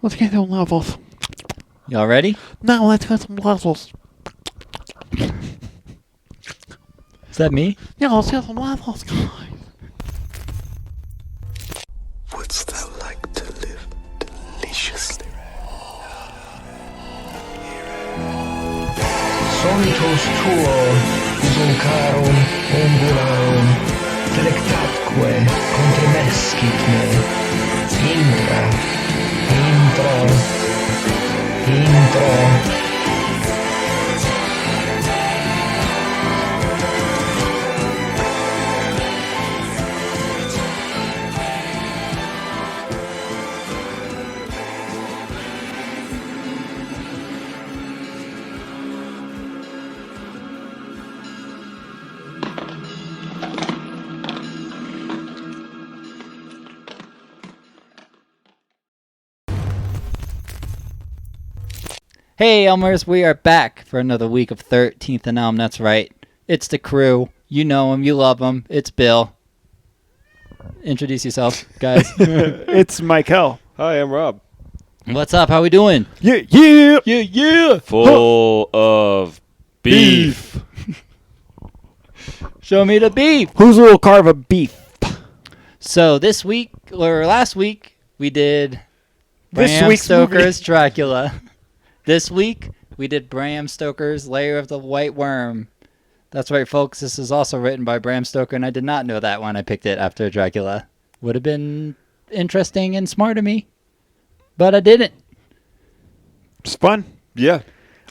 Let's get some levels. Y'all ready? No, let's get some levels. Is that me? Yeah, let's get some levels, guys. Wouldst thou like to live deliciously? Solitus tuo, usuncarum, ungularum, delectatque contremescit me. Intra, intra, intra. Hey, Elmers, we are back for another week of 13th and Elm. That's right. It's the crew. You know him. You love him. It's Bill. Introduce yourself, guys. It's Mykel. Hi, I'm Rob. What's up? How we doing? Yeah. Yeah. Full of beef. Show me the beef. Who's a little carve of beef? So this week, or last week, we did This Bram week's Stoker's Dracula. This week, we did Bram Stoker's Lair of the White Worm. That's right, folks. This is also written by Bram Stoker, and I did not know that when I picked it after Dracula. Would have been interesting and smart of me, but I didn't. It's fun. Yeah.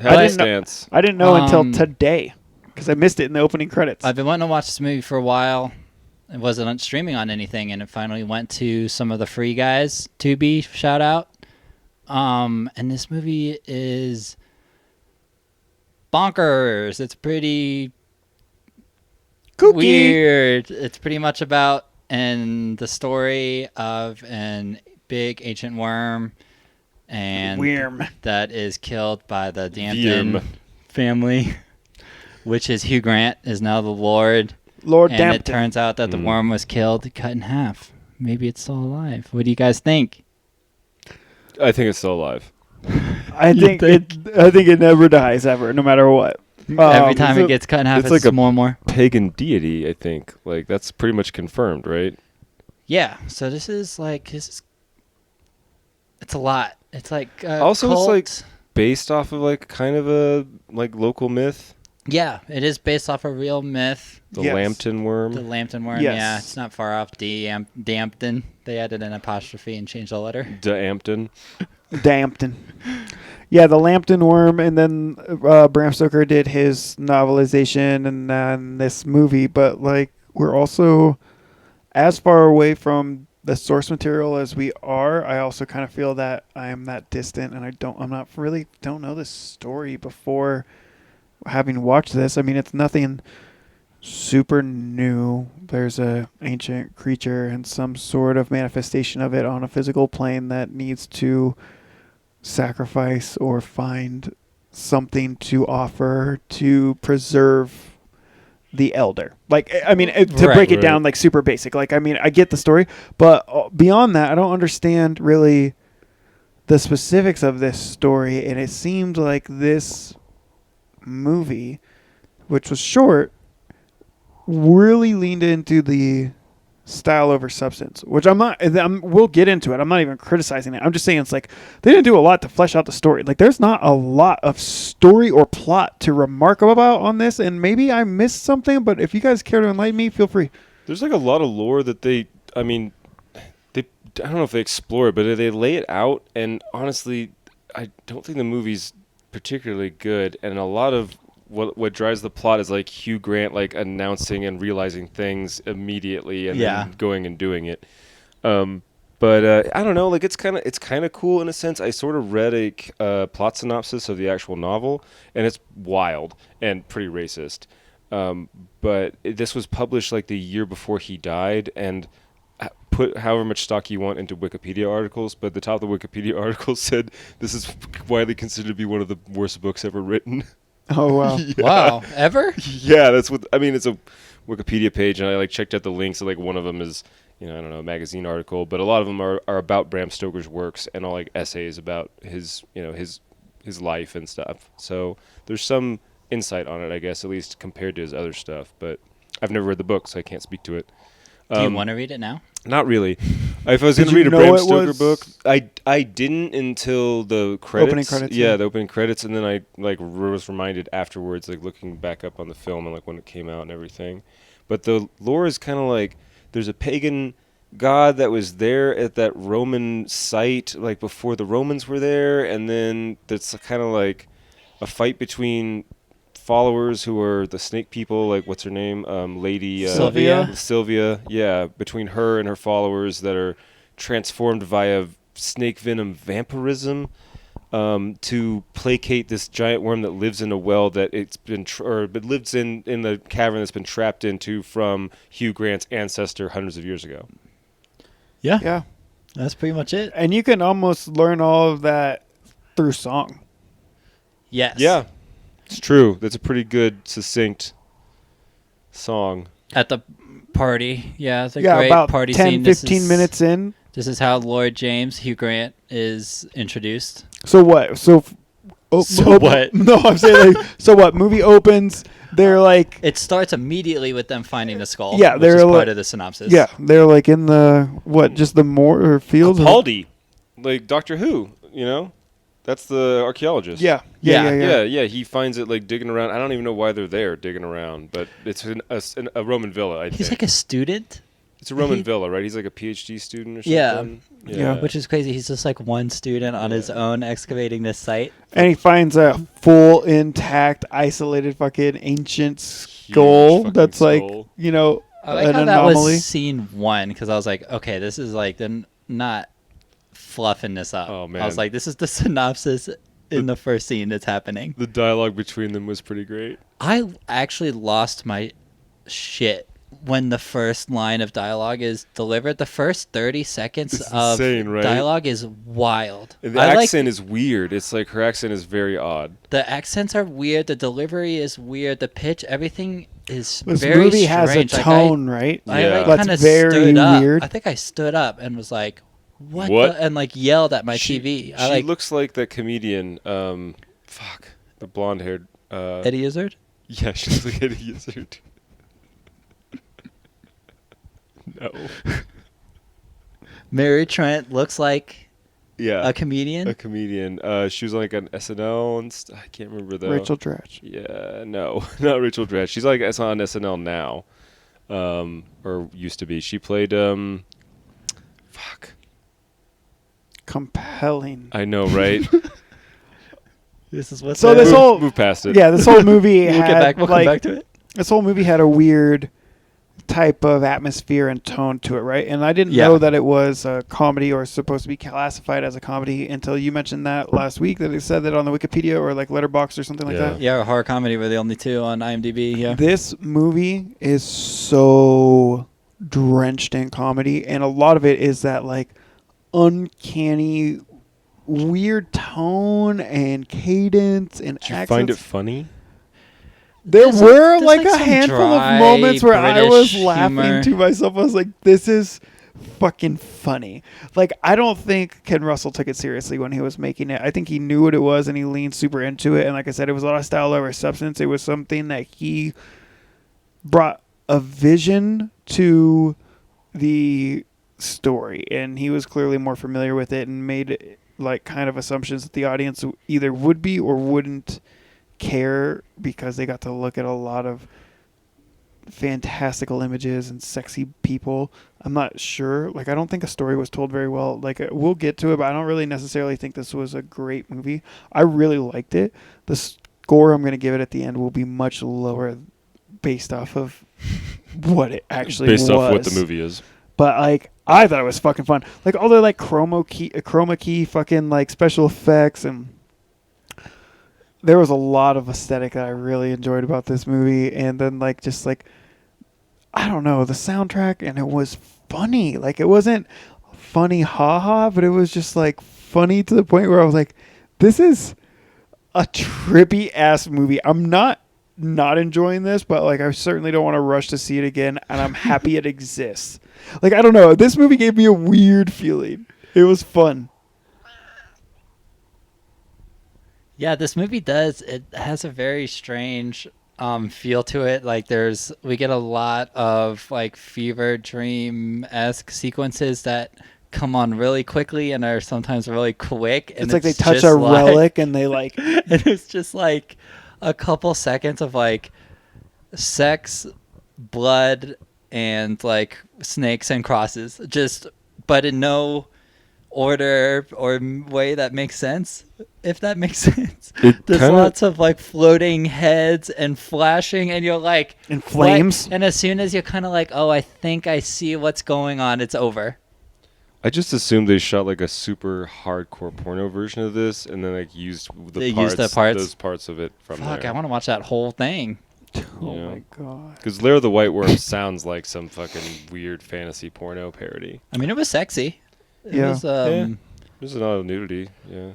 I Happenstance. didn't know until today because I missed it in the opening credits. I've been wanting to watch this movie for a while. It wasn't on streaming on anything, and it finally went to some of the free guys. Tubi, shout out. And this movie is bonkers. It's pretty Kooky. weird. It's pretty much about the story of an big ancient worm and Worm. that is killed by the Dampton Worm. family, which is Hugh Grant is now the Lord. Lord And Dampton. it turns out that the worm was killed, cut in half. Maybe it's still alive. What do you guys think? I think it's still alive. I think it never dies ever, no matter what. Every time it gets cut in half, it's it's like a- more and more. Pagan deity, I think. Like, that's pretty much confirmed, right? Yeah. So this is it's a lot. It's like Also, it's cult. like based off of like kind of a like local myth. Yeah, it is based off a real myth. The Yes. Lambton worm. The Lambton worm. Yes. Yeah, it's not far off. Dampton. They added an apostrophe and changed the letter. Dampton. Dampton. Yeah, the Lambton worm, and then Bram Stoker did his novelization and then this movie, but like we're also as far away from the source material as we are. I also kind of feel that I am that distant, and don't know this story before having watched this. I mean, it's nothing super new. There's a ancient creature and some sort of manifestation of it on a physical plane that needs to sacrifice or find something to offer to preserve the elder. Like, I mean, to Right. break it down like super basic. Like, I mean, I get the story, but beyond that, I don't understand really the specifics of this story. And it seemed like this movie, which was short, really leaned into the style over substance, which we'll get into it. I'm not even criticizing it. I'm just saying it's like they didn't do a lot to flesh out the story. Like, there's not a lot of story or plot to remark about on this, and maybe I missed something, but if you guys care to enlighten me, feel free. There's like a lot of lore that I don't know if they explore it, but they lay it out, and honestly, I don't think the movie's particularly good, and a lot of what drives the plot is like Hugh Grant like announcing and realizing things immediately and then going and doing it. But I don't know, like it's kind of cool in a sense. I sort of read a plot synopsis of the actual novel, and it's wild and pretty racist. But this was published like the year before he died, and put however much stock you want into Wikipedia articles, but the top of the Wikipedia article said this is widely considered to be one of the worst books ever written. Oh, wow. Yeah. Wow. Ever? Yeah, that's what I mean. It's a Wikipedia page, and I like checked out the links, and like one of them is, I don't know, a magazine article, but a lot of them are about Bram Stoker's works and all like essays about his his life and stuff. So there's some insight on it, I guess, at least compared to his other stuff. But I've never read the book, so I can't speak to it. Do you want to read it now? Not really. If I was going Did to read you a know Bram it Stoker was- book, I didn't until the credits. Opening credits, Yeah, yeah. the opening credits, and then I was reminded afterwards, like looking back up on the film and like when it came out and everything. But the lore is kind of like there's a pagan god that was there at that Roman site like before the Romans were there, and then that's kind of like a fight between followers who are the snake people, like what's her name, Lady Sylvia? Sylvia, yeah, between her and her followers that are transformed via snake venom vampirism to placate this giant worm that lives in a well that it's been it lives in the cavern that's been trapped into from Hugh Grant's ancestor hundreds of years ago. Yeah. Yeah. That's pretty much it. And you can almost learn all of that through song. Yes. Yeah, it's true. That's a pretty good, succinct song. At the party. Yeah, it's a Yeah, great about party 10, scene. 15 minutes in. This is how Lord James, Hugh Grant, is introduced. So what? So what? No, I'm saying like, so what? Movie opens. They're like, It starts immediately with them finding the skull. Yeah, which they're is like- part of the synopsis. yeah, they're like in the just the moor or fields. or- Capaldi, like Doctor Who, that's the archaeologist. Yeah, Yeah. He finds it like digging around. I don't even know why they're there digging around, but it's a Roman villa. I He's think like a student, it's a Roman he- villa, right? He's like a PhD student or Yeah. something. Yeah. which is crazy. He's just like one student on his own excavating this site. And he finds a full, intact, isolated, fucking ancient skull. fucking That's like skull. I like an how that anomaly. was scene one because I was like, okay, this is like not fluffing this up. Oh, I was man. like, this is the synopsis in the first scene that's happening. The dialogue between them was pretty great. I actually lost my shit when the first line of dialogue is delivered. The first 30 seconds It's of insane, right? dialogue is wild. And the I accent is weird. It's like her accent is very odd. the accents are weird. The delivery is weird. The pitch, everything is This very movie has a strange. Like, tone, right? I Yeah. like That's kind of very stood up. weird. I think I stood up and was like, "What?" What? And like yelled at my She TV. She looks like that comedian. The blonde haired. Eddie Izzard. Yeah, she looks like Eddie Izzard. No. Mary Trent looks like Yeah. a comedian. A comedian. She was like on SNL and I can't remember though. Rachel Dratch. Yeah, no, not Rachel Dratch. She's like it's on SNL now, or used to be. She played Compelling. I know, right? This is what's So this whole move past it. yeah, this whole movie We'll had get back. We'll like come back to it. this whole movie had a weird type of atmosphere and tone to it, right? And I didn't Yeah. know that it was a comedy or supposed to be classified as a comedy until you mentioned that last week that it said that on the Wikipedia or like Letterboxd or something like Yeah. that. Yeah, a horror comedy. We're the only two on IMDb. Yeah. This movie is so drenched in comedy, and a lot of it is that like uncanny, weird tone and cadence and Did you accents. find it funny? There There's were like like a some handful dry of moments where I was British laughing humor. to myself. I was like, "This is fucking funny." Like, I don't think Ken Russell took it seriously when he was making it. I think he knew what it was and he leaned super into it. And like I said, it was a lot of style over substance. It was something that he brought a vision to the story, and he was clearly more familiar with it and made like kind of assumptions that the audience either would be or wouldn't care because they got to look at a lot of fantastical images and sexy people. I'm not sure. Like, I don't think a story was told very well. Like, we'll get to it, but I don't really necessarily think this was a great movie. I really liked it. The score I'm going to give it at the end will be much lower based off of what it actually Based was. off what the movie is. But like, I thought it was fucking fun. Like all the like chroma key fucking like special effects, and there was a lot of aesthetic that I really enjoyed about this movie. And then like just like, I don't know, the soundtrack, and it was funny. Like, it wasn't funny haha, but it was just like funny to the point where I was like, this is a trippy ass movie. I'm not enjoying this, but like I certainly don't want to rush to see it again, and I'm happy it exists. Like, I don't know. This movie gave me a weird feeling. It was fun. Yeah, this movie does. It has a very strange feel to it. Like we get a lot of like fever dream-esque sequences that come on really quickly and are sometimes really quick. And It's like they touch just a relic and they like... and it's just like a couple seconds of like sex, blood, and like snakes and crosses. But in no order or way that makes sense, if that makes sense. There's lots of like floating heads and flashing, and you're like In flames. what? And as soon as you're kind of like, oh, I think I see what's going on, it's over. I just assumed they shot like a super hardcore porno version of this, and then like used They used the parts? those parts of it from Fuck, there. I want to watch that whole thing. Oh Yeah. my god. Because Lair of the White Worm sounds like some fucking weird fantasy porno parody. I mean, it was sexy. It Yeah. was, There's a lot of nudity. Yeah.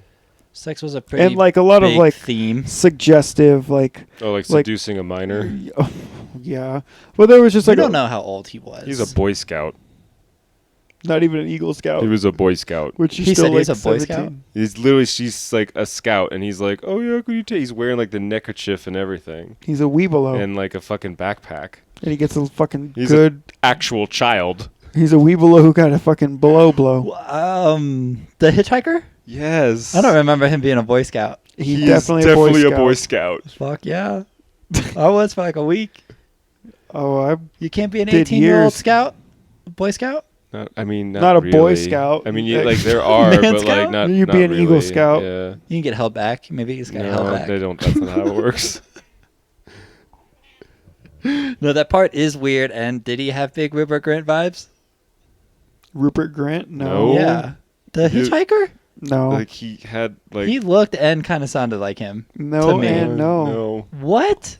sex was a pretty And like a lot of big like theme. suggestive like... Oh, like Like- seducing a minor. Oh, yeah. Well, there was just I like don't know how old he was. He's a Boy Scout. not even an Eagle Scout. He was a Boy Scout. which He is still said like he's a Boy 17. She's like a scout, and he's like, oh yeah, could you take? He's wearing like the neckerchief and everything, He's a weebelo. and like a fucking backpack. And he gets a fucking He's good... Actual child. He's a weebelo who got a fucking blow. The hitchhiker? Yes. I don't remember him being a Boy Scout. He's He's definitely a Boy Scout. Fuck yeah. I was for like a week. Oh, I You can't be an Did 18-year-old years. scout? Boy Scout? Not a Not a Boy really. Scout. I mean, like there are, Man but Scout? like not. You'd not be an Eagle really. Scout. Yeah. You can get held back. Maybe he's got held No, back. they don't. That's not how it works. No, that part is weird. And did he have big Rupert Grint vibes? Rupert Grint? No. Yeah. The You- hitchhiker? No. Like he had like. He looked and kind of sounded like him. No to me. and no. No, What?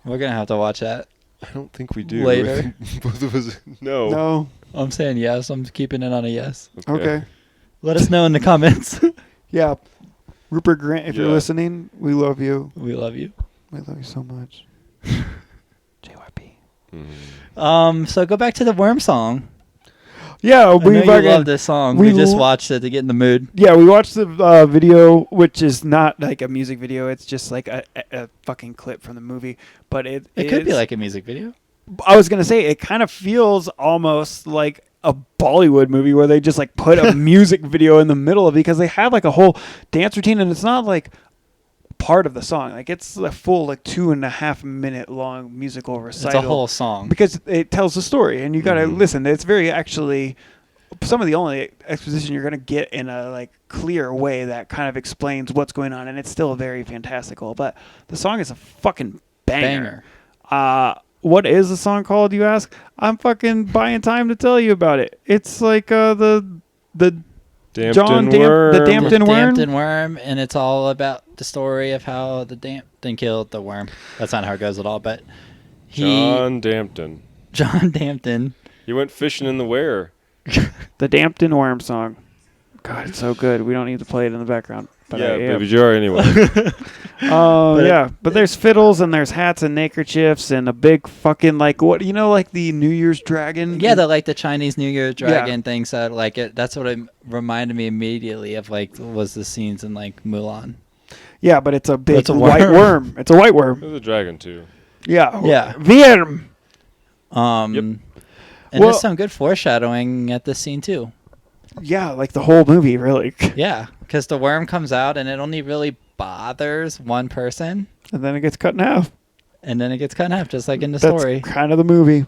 We're going to have to watch that. I don't think we do. Later. Both of us. No. No. I'm saying yes. I'm keeping it on a yes. Okay. Let us know in the comments. Yeah. Rupert Grint, if you're Yeah. listening, we love you. We love you. We love you so much. JYP. So go back to the Worm song. Yeah, I we know you love this song. We just watched it to get in the mood. Yeah, we watched the video, which is not like a music video. It's just like a fucking clip from the movie. But It could be like a music video. I was gonna say, it kind of feels almost like a Bollywood movie where they just like put a music video in the middle of it, because they have like a whole dance routine, and it's not like part of the song. Like it's a full like 2.5 minute long musical recital. It's a whole song. because it tells the story, and you gotta listen. It's very actually some of the only exposition you're gonna get in a like clear way that kind of explains what's going on, and it's still very fantastical. But the song is a fucking banger. What is the song called, you ask? I'm fucking buying time to tell you about it. It's like the Dampton Worm. the Dampton Worm. Dampton Worm, and it's all about the story of how the Dampton killed the worm. That's not how it goes at all, but John Dampton. John Dampton. He went fishing in the Ware. The Dampton Worm song. God, it's so good. We don't need to play it in the background. But Yeah, I am. Baby Jar anyway. Oh yeah, but there's fiddles and there's hats and neckerchiefs and a big fucking like what like the New Year's dragon. Yeah, the Chinese New Year dragon thing. So like it. That's what it reminded me immediately of. Like was the scenes in like Mulan. Yeah, but it's a big It's a white worm. worm. It's a white worm. There's a dragon too. Yeah. Yeah. Worm. And Well- there's some good foreshadowing at this scene too. Yeah, like the whole movie, really. Yeah, because the worm comes out and it only really bothers one person, And then it gets cut in half. and then it gets cut in half, just like in the That's story. kind of the movie.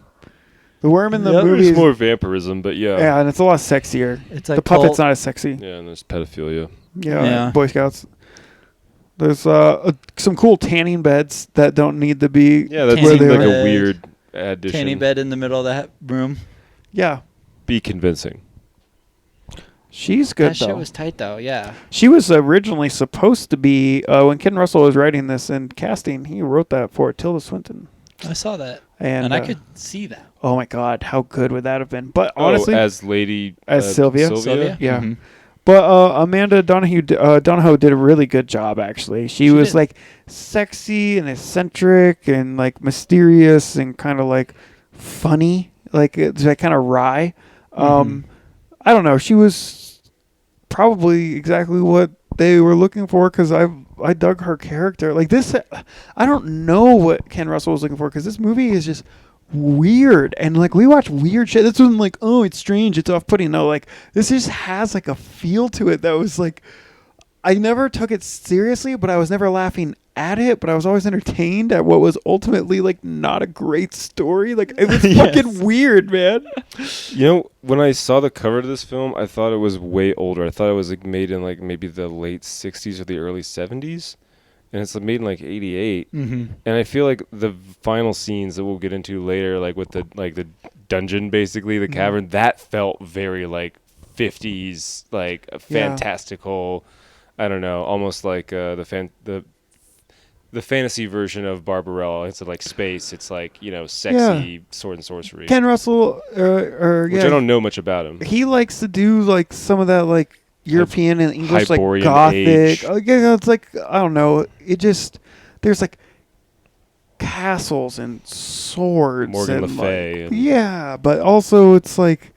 The worm in the Yep. movie There's is, more vampirism, but yeah. yeah, and it's a lot sexier. It's a The puppet's cult. not as sexy. Yeah, and there's pedophilia. Yeah, Yeah. Boy Scouts. There's some cool tanning beds that don't need to be. Yeah, that Tanning seemed like bed. a weird addition. Tanning bed in the middle of that room. Yeah, Be convincing. she's good That though. shit was tight though. Yeah. She was originally supposed to be when Ken Russell was writing this and casting. He wrote that for Tilda Swinton, I saw that, and I could see that. Oh my God, how good would that have been? But honestly, as Lady As Sylvia? Sylvia? Yeah. Mhm. but Amanda Donahoe did a really good job. Actually, she was did. like sexy and eccentric and like mysterious and kind of like funny. like it's like kind of wry. I don't know. She was probably exactly what they were looking for because I dug her character. Like this, I don't know what Ken Russell was looking for because this movie is just weird and like we watch weird shit. This wasn't like, oh, it's strange, it's off-putting. No, like this just has like a feel to it that was like, I never took it seriously, but I was never laughing at it, but I was always entertained at what was ultimately like not a great story. Like it was fucking weird, man. You know, when I saw the cover of this film, I thought it was way older. I thought it was like made in like maybe the late 60s or the early 70s. And it's made in like 88. And I feel like the final scenes that we'll get into later, like with the dungeon, basically the cavern, that felt very like 50s, like a fantastical, I don't know, almost like the fantasy version of Barbarella. It's like space. It's like, you know, sexy sword and sorcery. Ken Russell, which I don't know much about him. He likes to do like some of that like European and English like Hyborian gothic. age. Yeah, it's like I don't know. It just there's like castles and swords. Morgan and Le Fay. like, yeah, but also it's like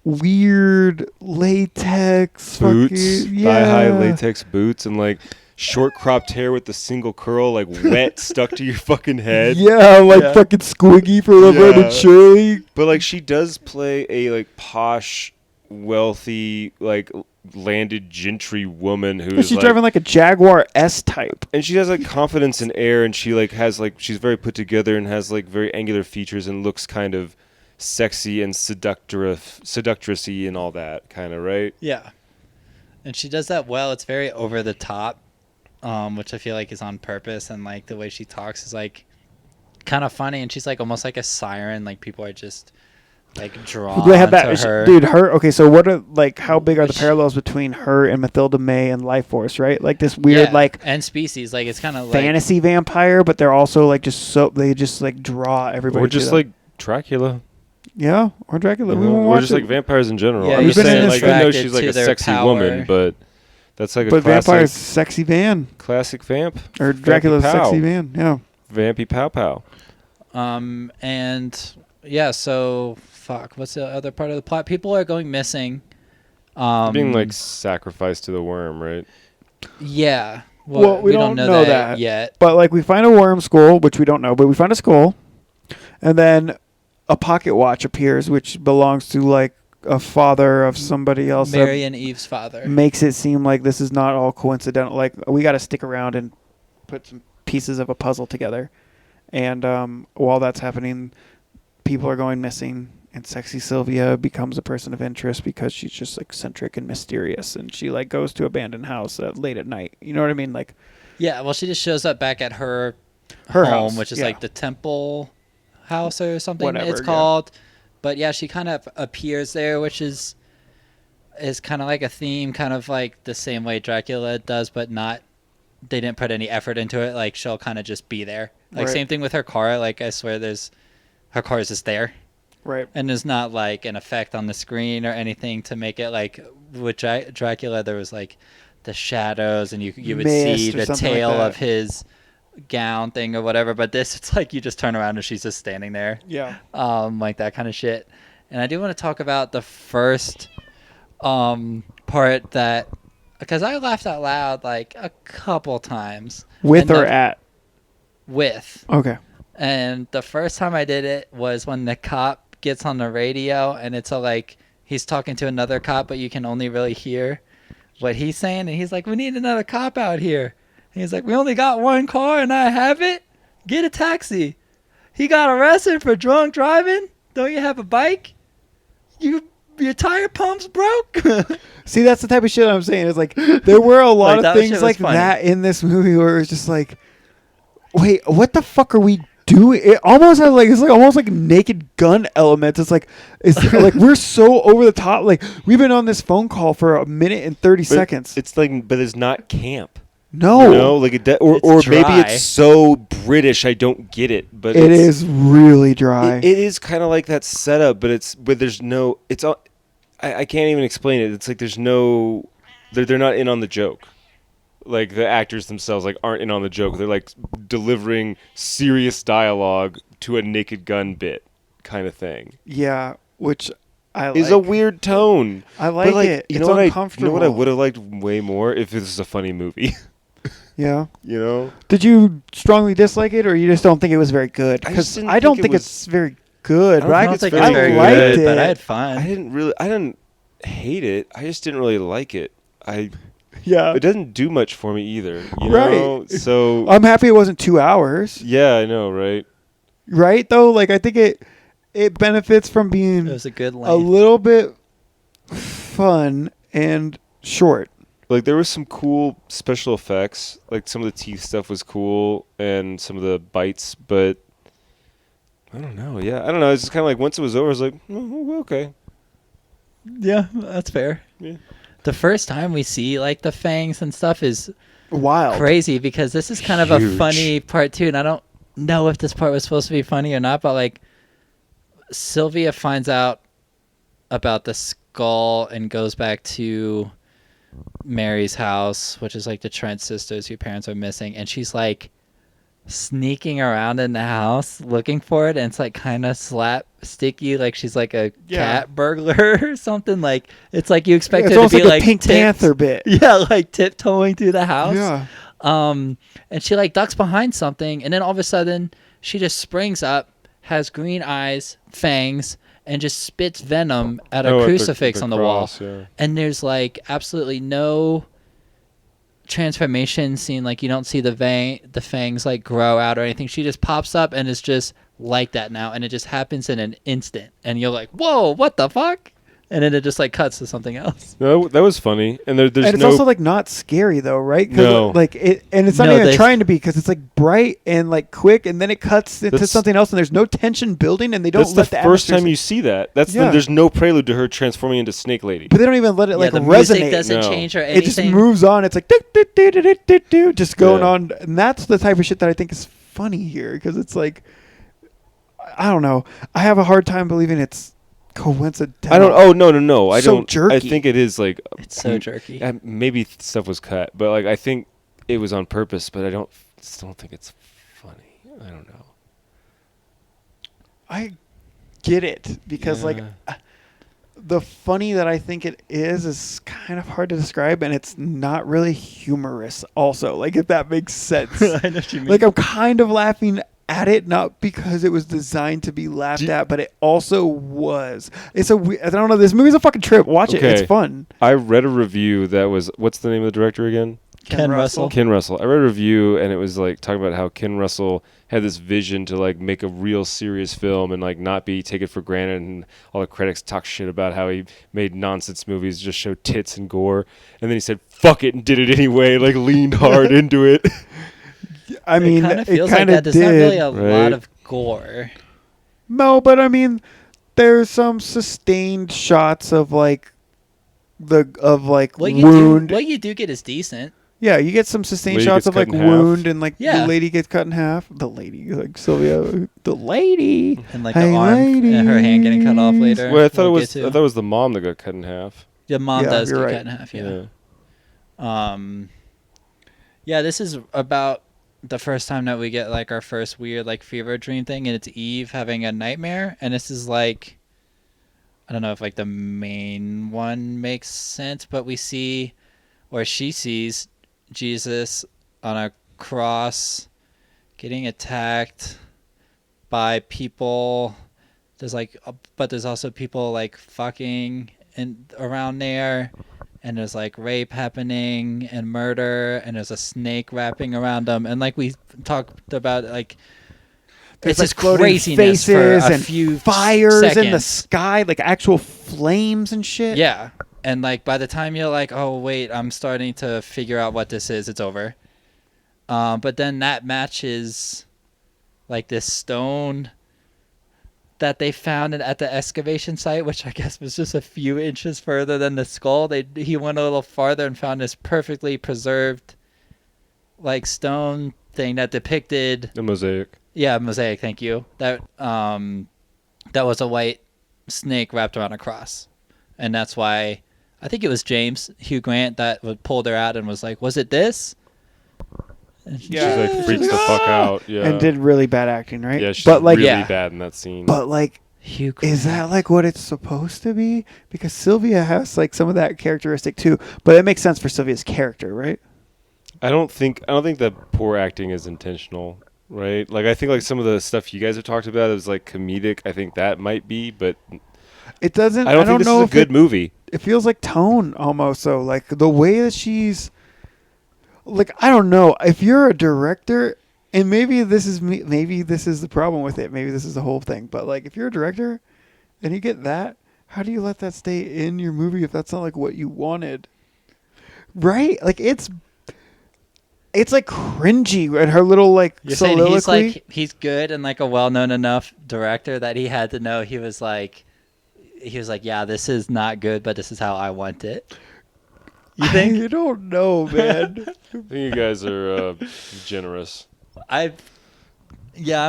weird latex Boots, fucking, thigh-high latex boots, and like short cropped hair with the single curl, like wet, stuck to your fucking head. Yeah, like fucking Squiggy for Laverne and Shirley. But like she does play a like posh, wealthy, like landed gentry woman who's She's like, driving like a Jaguar S type. and she has like confidence and air, and she like has like she's very put together and has like very angular features and looks kind of sexy and seductressy and all that kind of, right? Yeah. And she does that well. It's very over the top, which I feel like is on purpose, and like the way she talks is like kind of funny, and she's like almost like a siren. Like people are just like drawn They have that, to her. dude. Her okay. So what are like? How big are the parallels between her and Mathilda May and Life Force? Right, like this weird like and Species. Like it's kind of like fantasy vampire, but they're also like just so they just like draw everybody. Or to just them. like Dracula. Yeah, or Dracula. We Mhm. won't Or watch just it. like vampires in general. Yeah, I'm we've just been saying, in like, I know attracted she's like to a their sexy power. woman, but that's like a But classic, vampire's sexy van classic vamp. or Dracula's Vampy pow. sexy van. Yeah. Vampy pow pow. And yeah, so fuck. What's the other part of the plot? People are going missing. Being like sacrificed to the worm, right? Yeah. Well, we don't know that. yet. But like we find a worm skull, which we don't know, but we find a skull, and then a pocket watch appears, which belongs to like a father of somebody else. Mary and Eve's father. Makes it seem like this is not all coincidental. Like we got to stick around and put some pieces of a puzzle together. And while that's happening, people are going missing, and sexy Sylvia becomes a person of interest because she's just eccentric and mysterious, and she like goes to abandoned house late at night. You know what I mean? Like Yeah, well, she just shows up back at her her home, house, which is yeah. like the temple house or something Whatever, it's yeah. called. But yeah, she kind of appears there, which is kind of like a theme, kind of like the same way Dracula does, but not. They didn't put any effort into it. Like she'll kind of just be there. Like Right. same thing with her car. Like I swear, her car is just there. Right. And there's not like an effect on the screen or anything to make it like with Dracula. There was like the shadows, and you would Mist see or the something like tail that. of his gown thing or whatever. But this, it's like you just turn around and she's just standing there, Yeah. like that kind of shit. And I do want to talk about the first part that, because I laughed out loud like a couple times. With And or the- at? With. Okay. And the first time I did it was when the cop gets on the radio, and it's like he's talking to another cop, but you can only really hear what he's saying. And he's like, "We need another cop out here." And he's like, "We only got one car, and I have it. Get a taxi." He got arrested for drunk driving. Don't you have a bike? Your tire pump's broke. See, that's the type of shit I'm saying. It's like there were a lot Like, that of shit things was like funny. that in this movie where it was just like, wait, what the fuck are we doing? It almost has like it's like almost like Naked Gun elements. It's like like we're so over the top. Like we've been on this phone call for a minute and 30 seconds. It's like, but it's not camp. No, You know, like or It's maybe dry. it's so British. I don't get it, but it it's, is really dry. It is kind of like that setup, but there's no. It's all. I can't even explain it. It's like there's no. They're not in on the joke. Like the actors themselves like aren't in on the joke. They're like delivering serious dialogue to a Naked Gun bit kind of thing. Yeah, which I like. It's a weird tone. I like, But, it. You It's know what uncomfortable. you know what I would have liked way more if this was a funny movie. Yeah. You know? Did you strongly dislike it, or you just don't think it was very good? I just Because didn't I don't think it think was- it's very good. I But I I, don't it's think very it's very liked good, it. but I had fun. I didn't hate it. I just didn't really like it. Yeah. It doesn't do much for me either. You Right. know? So I'm happy it wasn't 2 hours. yeah, I know, right? Right though, like I think it benefits from being It was a good a length. little bit fun and short. Like there was some cool special effects. Like some of the teeth stuff was cool and some of the bites, but I don't know. Yeah, I don't know. It's just kind of like once it was over, I was like, oh, okay. Yeah, that's fair. Yeah. The first time we see like the fangs and stuff is Wild. crazy because this is kind of a Huge. funny part too, and I don't know if this part was supposed to be funny or not, but like Sylvia finds out about the skull and goes back to Mary's house, which is like the Trent sisters whose parents are missing, and she's like sneaking around in the house looking for it, and it's like kind of slapsticky, like she's like a cat burglar or something. Like it's like you expect It's her to almost be like like a Pink Panther bit. yeah, like tiptoeing through the house. Yeah. And she like ducks behind something, and then all of a sudden she just springs up, has green eyes, fangs, and just spits venom at a Oh, at crucifix the on the cross, wall. yeah. And there's like absolutely no transformation scene. Like you don't see the fangs like grow out or anything. She just pops up and is just like that now, and it just happens in an instant. And you're like, whoa, what the fuck? And then it just like cuts to something else. No, that was funny. And there's And it's no also like not scary though, right? 'Cause, No. like it, and it's not No, even they- trying to be because it's like bright and like quick, and then it cuts into That's- something else, and there's no tension building, and they don't that's let the the first atmosphere time you see that. That's Yeah. there's no prelude to her transforming into Snake Lady. But they don't even let it like yeah, the resonate. music doesn't No. change or It anything. just moves on. It's like do, just going Yeah. on, and that's the type of shit that I think is funny here because it's like I don't know. I have a hard time believing it's coincidental. I don't. Oh no. I So don't. I jerky. think it is like It's so jerky. Maybe stuff was cut, but like I think it was on purpose. But I still don't think it's funny. I don't know. I get it because like the funny that I think it is kind of hard to describe, and it's not really humorous. Also, like if that makes sense. I know what you mean. Like I'm kind of laughing at it, not because it was designed to be laughed at, but it also was. It's I don't know. This movie's a fucking trip. Watch it. Okay. It's fun. I read a review that was what's the name of the director again? Ken Russell. Ken Russell. I read a review and it was like talking about how Ken Russell had this vision to like make a real serious film and like not be taken for granted, and all the critics talk shit about how he made nonsense movies just show tits and gore, and then he said fuck it and did it anyway, like leaned hard into it. I mean, it kind of feels it like kind of that. There's did. not really a right? lot of gore. No, but I mean, there's some sustained shots of like What wound. you do get is decent. Yeah, you get some sustained Lady shots gets of like cut in half. wound, and like Yeah. the lady gets cut in half. The lady, like Sylvia, the lady. And like Hey, the arm and her hand getting cut off ladies. later. Well, I thought we'll it get was. to. I thought it was the mom that got cut in half. The mom Yeah, does you're get right. cut in half. Yeah. This is about the first time that we get like our first weird like fever dream thing, and it's Eve having a nightmare, and this is like, I don't know if like the main one makes sense, but we see, or she sees, Jesus on a cross getting attacked by people. There's like, but there's also people like fucking around there, and there's like rape happening and murder, and there's a snake wrapping around them, and like we talked about, like There's it's like just floating craziness for faces a and few fires in the seconds. sky, like actual flames and shit. Yeah. And like by the time you're like, oh wait, I'm starting to figure out what this is, it's over. But then that matches like this stone that they found at the excavation site, which I guess was just a few inches further than the skull. He went a little farther and found this perfectly preserved like stone thing that depicted The mosaic. mosaic, thank you. That was a white snake wrapped around a cross. And that's why I think it was James Hugh Grant that pulled her out and was like, "Was it this?" And she- Yeah. She like freaks the fuck out. Yeah. and did really bad acting, right? Yeah, she's but like, really Yeah. bad in that scene. but like, Hugh Grant. Is that like what it's supposed to be? Because Sylvia has like some of that characteristic too, but it makes sense for Sylvia's character, right? I don't think that poor acting is intentional, right? Like I think like some of the stuff you guys have talked about is like comedic. I think that might be, but It doesn't. I don't think this know is a if good movie. It feels like tone almost. So like the way that she's like, I don't know if you're a director, and maybe this is me. Maybe this is the problem with it. Maybe this is the whole thing. But like, if you're a director and you get that, how do you let that stay in your movie if that's not like what you wanted? Right? Like it's like cringy and her little like You're saying soliloquy. he's good and like a well-known enough director that he had to know he was like, yeah, this is not good, but this is how I want it. You think? I don't know, man. I think you guys are generous. I'm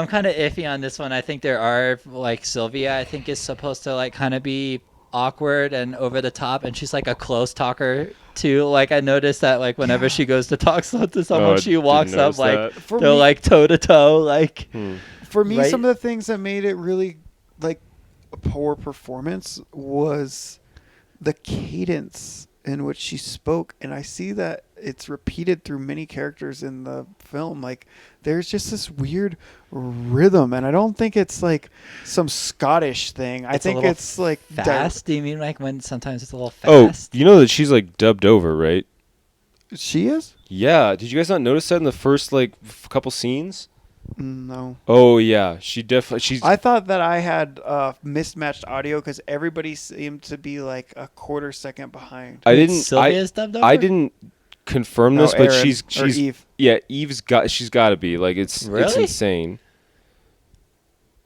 kind of iffy on this one. I think there are like Sylvia. I think is supposed to like kind of be awkward and over the top, and she's like a close talker too. Like I noticed that like whenever she goes to talk to someone, I she didn't walks up notice like that. For they're me- like toe to toe. Like For me, Right? some of the things that made it really like a poor performance was the cadence in which she spoke, and I see that it's repeated through many characters in the film. Like there's just this weird rhythm, and I don't think it's like some Scottish thing. I It's a think little it's like fast. Do you mean like when sometimes it's a little Oh, fast? you know that she's like dubbed over, right? She is? Yeah. Did you guys not notice that in the first like couple scenes? No. Oh yeah, she's. I thought that I had mismatched audio because everybody seemed to be like a quarter second behind. I didn't. Sylvia's dubbed over? I didn't confirm No, this, but Erin, she's or Eve. Yeah, she's got to be like it's Really? insane.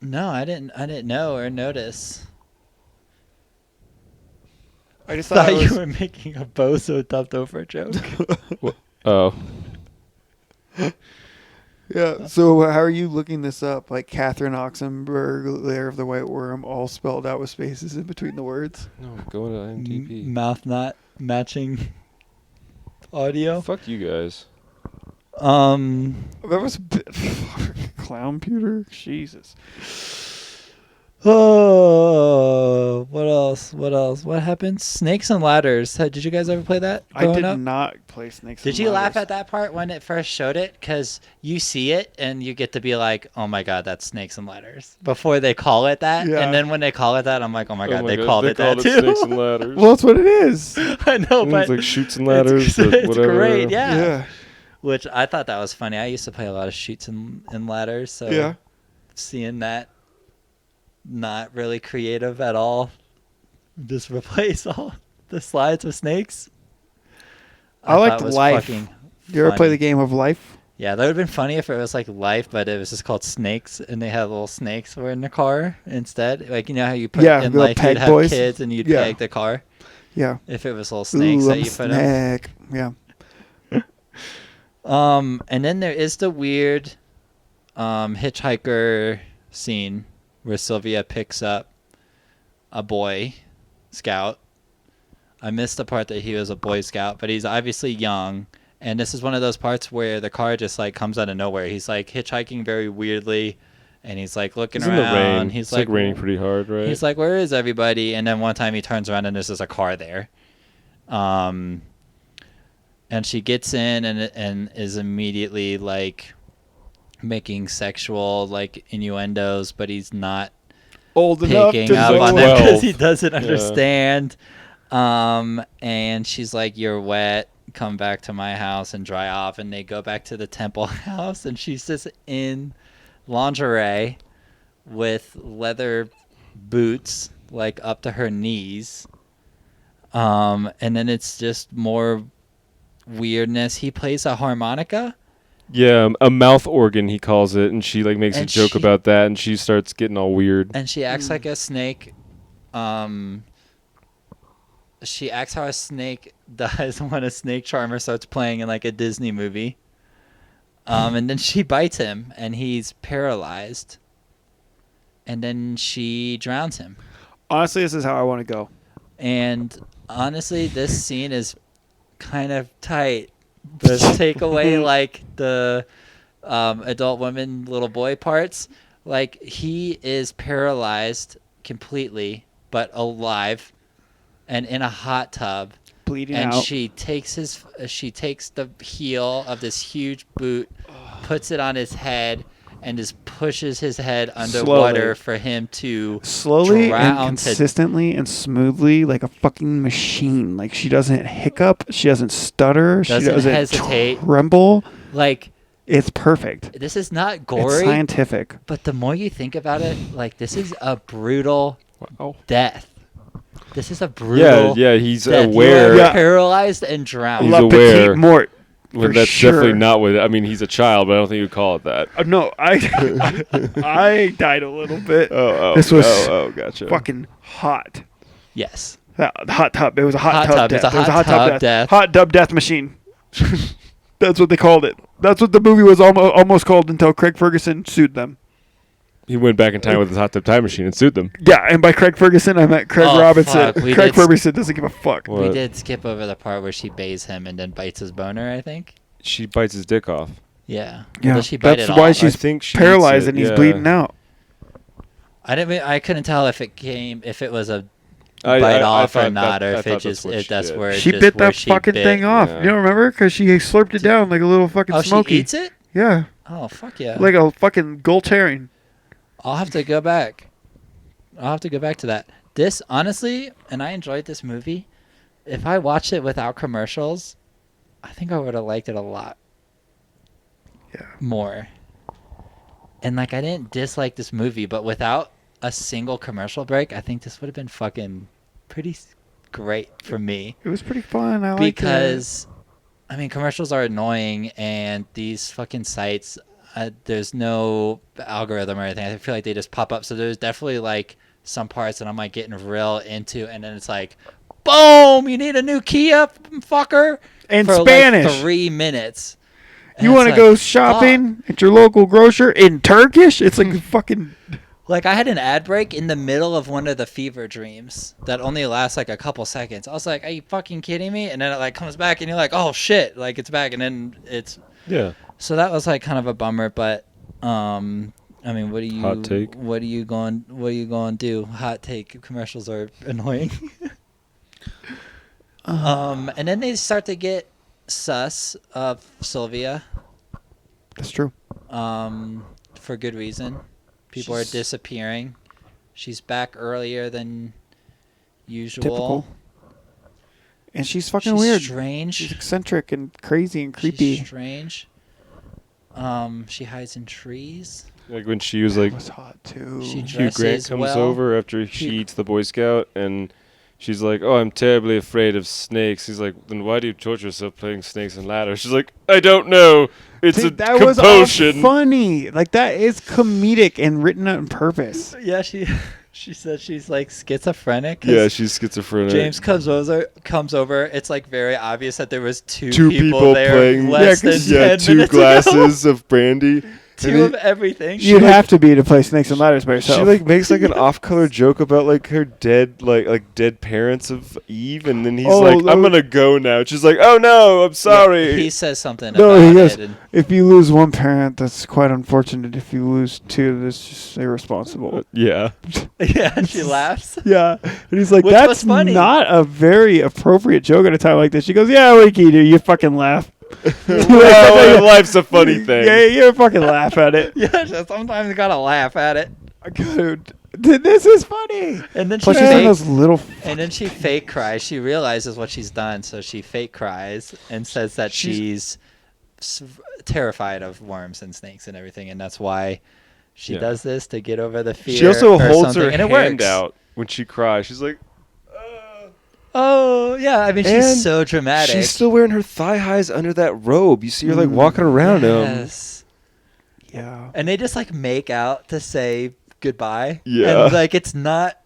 No, I didn't know or notice. I just Thought thought it you was, were making a bozo dubbed over joke. Oh, yeah. So how are you looking this up? Like Catherine Oxenberg, Lair of the White Worm, all spelled out with spaces in between the words. no, going to IMDb. Mouth not matching audio. Fuck you guys. That was a bit clown pewter. Jesus. Oh, what else? What happened? Snakes and Ladders. Did you guys ever play that? I growing did up? not play Snakes. Did and you laugh Ladders. at that part when it first showed it? Because you see it and you get to be like, oh my God, that's Snakes and Ladders. Before they call it that. Yeah. And then when they call it that, I'm like, oh my God, they God, called it that too. Snakes and ladders. Well, that's what it is. I know, but It's like shoots and ladders. it's, but it's whatever. great, yeah. Yeah. Which I thought that was funny. I used to play a lot of shoots and ladders, so Yeah. seeing that not really creative at all, just replace all the slides with snakes. I liked thought was Life. fucking You ever play funny. the game of Life? Yeah, that would have been funny if it was like Life, but it was just called Snakes, and they had little snakes were in the car instead. Like you know how you put Yeah, in the Life, peg you'd have boys. kids and you'd Yeah. peg the car. Yeah. If it was little snakes Ooh, that I'm you put in. snack. Yeah. And then there is the weird hitchhiker scene where Sylvia picks up a boy scout. I missed the part that he was a Boy Scout, but he's obviously young. And this is one of those parts where the car just like comes out of nowhere. He's like hitchhiking very weirdly, and he's like looking It's in around. the rain. He's It's like raining pretty hard, right? He's like, "Where is everybody?" And then one time he turns around and there's just a car there. And she gets in and is immediately like making sexual like innuendos, but he's not Old enough picking to up like on know. them because 12. he doesn't Yeah. understand. And she's like, "You're wet. Come back to my house and dry off." And they go back to the temple house, and she's just in lingerie with leather boots like up to her knees. And then it's just more weirdness. He plays a harmonica. Yeah, a mouth organ he calls it, and she like makes a And joke she- about that, and she starts getting all weird. And she acts like a snake. She acts how a snake does when a snake charmer starts playing in like a Disney movie. And then she bites him, and he's paralyzed. And then she drowns him. Honestly, this is how I want to go. And honestly, this scene is kind of tight. Just take away like the adult women, little boy parts. Like he is paralyzed completely, but alive, and in a hot tub. Bleeding And out. she takes the heel of this huge boot, puts it on his head, and just pushes his head underwater Slowly. for him to Slowly and drown. consistently and smoothly, like a fucking machine. Like she doesn't hiccup, she doesn't stutter, she Doesn't doesn't hesitate. tremble. Like, It's perfect. this is not It's gory, scientific. but the more you think about it, like, this is a brutal Wow. death. This is a Yeah, brutal yeah, he's death. aware. You are Yeah. paralyzed and drowned. He's La aware. Petite Mort. Well, for that's sure. definitely not what. I mean, he's a child, but I don't think you'd call it that. No, I died a little bit. Oh, This was gotcha. fucking hot. Yes. The hot tub. It was a hot, Hot tub, tub. death. It's a It was hot tub death. Hot tub death machine. That's what they called it. That's what the movie was almost called until Craig Ferguson sued them. He went back in time with his hot tub time machine and sued them. Yeah, and by Craig Ferguson, I meant Craig Oh, Robinson. fuck. We Craig did- Ferguson doesn't give a fuck. What? We did skip over the part where she bathes him and then bites his boner, I think. She bites his dick off. Yeah. Yeah, Does she bite that's it why off? she's I think she paralyzed eats it, and he's yeah. bleeding out. I couldn't tell if it was a I bite off or thought not, that- or I if thought it just what if that's did. where it She just bit where that she fucking bit. thing off. Yeah. You don't remember? Because she slurped it down like a little fucking Oh, smoky. she eats it? Yeah, Oh, fuck yeah. like a fucking Gulch herring. I'll have to go back. I'll have to go back to that. This, honestly, and I enjoyed this movie. If I watched it without commercials, I think I would have liked it a lot Yeah. more. And, like, I didn't dislike this movie, but without a single commercial break, I think this would have been fucking pretty great for me. It was pretty fun. I liked it. Because, I mean, commercials are annoying, and these fucking sites, there's no algorithm or anything. I feel like they just pop up. So there's definitely like some parts that I'm like getting real into, and then it's like, boom, you need a new Kia, fucker, In for Spanish. like 3 minutes. And You it's want to like, go shopping at your local grocer in Turkish? It's like fucking. Like, I had an ad break in the middle of one of the fever dreams that only lasts like a couple seconds. I was like, are you fucking kidding me? And then it like comes back and you're like, oh shit, like it's back, and then it's. Yeah. So that was like kind of a bummer, but I mean, what are you Hot take. What are you going to do? Hot take. Commercials are annoying. And then they start to get sus of Sylvia, That's true. for good reason. People are disappearing. She's back earlier than usual. Typical. And she's fucking She's weird. strange. She's eccentric and crazy and She's creepy. strange. She hides in trees. Like when she was That like, was hot too. She Hugh Grant dresses comes well. over after she eats the Boy Scout, and she's like, "Oh, I'm terribly afraid of snakes." He's like, "Then why do you torture yourself playing snakes and ladders?" She's like, "I don't know. It's Dude, a that was all compulsion." funny. Like that is comedic and written on purpose. Yeah, she said she's like schizophrenic. 'cause Yeah, she's schizophrenic. James comes over. It's like very obvious that there was two people there playing less than 10 2 minutes glasses of brandy. ago. And Two he- of everything. You'd have to be to play Snakes and Ladders by yourself. She like makes like an off-color joke about like her dead dead parents of Eve, and then he's Oh, like, "I'm no. gonna go now." She's like, "Oh no, I'm sorry." He says something No, about he it. goes, And, if you lose one parent, that's quite unfortunate. If you lose two, that's just irresponsible. Yeah. yeah, and she laughs. Yeah. And he's like, Which was that's funny. not a very appropriate joke at a time like this. She goes, yeah, what can you do? You fucking laugh. Well, life's a funny thing. Yeah, you fucking laugh at it. Yeah, so sometimes you gotta laugh at it. Dude, this is funny. And then she Plus, she's in those fake, little. and then she fake cries. She realizes what she's done, so she fake cries and says that she's terrified of worms and snakes and everything, and that's why she Yeah. does this to get over the fear. She also or holds something, her and it hand works. out when she cries. She's like, Oh yeah, I mean And she's so dramatic. she's still wearing her thigh highs under that robe. You see her like walking around him. Yes. Yeah. And they just like make out to say goodbye. Yeah. And like it's not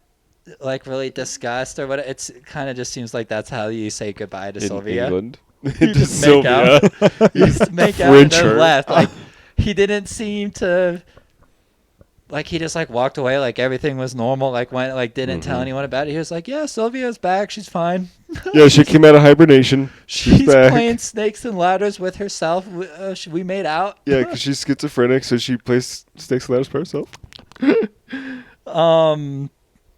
like really disgust or what. It's kind of just seems like that's how you say goodbye to In Sylvia. England. You To just make Sylvia. out. You just make out and French then her. left. Like he didn't seem to. Like he just like walked away like everything was normal. Like went like didn't tell anyone about it. He was like, yeah, Sylvia's back. She's fine. Yeah, she came out of hibernation. She's back. playing snakes and ladders with herself. We made out. Yeah, because she's schizophrenic, so she plays snakes and ladders by herself.